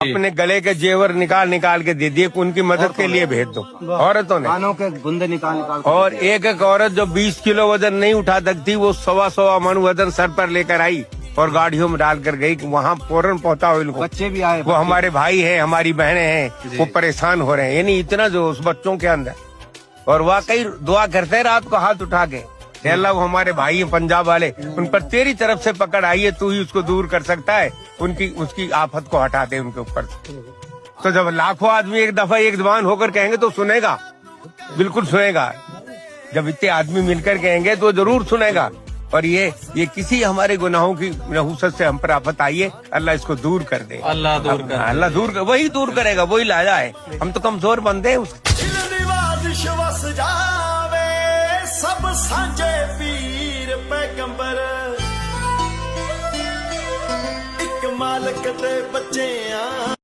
अपने गले के जेवर निकाल निकाल के दे दिए, उनकी मदद के लिए भेज दो। औरतों ने कानों के गुंदे निकाल निकाल और एक एक औरत जो 20 किलो वजन नहीं उठा सकती, वो 1.25 मन वजन सर पर लेकर आई और गाड़ियों में डालकर गई। वहाँ फौरन पहुंचा उनको। बच्चे भी आए, वो हमारे भाई हैं, हमारी बहनें हैं, वो परेशान हो रहे हैं। यानी इतना जो उस बच्चों के अंदर, और वाकई दुआ करते हैं रात को हाथ उठा के, अल्लाह वो हमारे भाई हैं पंजाब वाले, उन पर तेरी तरफ से पकड़ आई है, तू ही उसको दूर कर सकता है, उसकी आफत को हटा दे उनके ऊपर। तो जब लाखों आदमी एक दफा एक जबान होकर कहेंगे तो सुनेगा, बिल्कुल सुनेगा। जब इतने आदमी मिलकर कहेंगे तो जरूर सुनेगा। और ये किसी हमारे गुनाहों की नहुसत से हम पर आफत आई है, अल्लाह इसको दूर कर दे। अल्लाह दूर कर, अल्लाह दूर कर, वही दूर करेगा, वही लाजा है। हम तो कमजोर बंदे हैं। सब सांझे पीर पैगंबर, एक मालक दे बच्चे आ।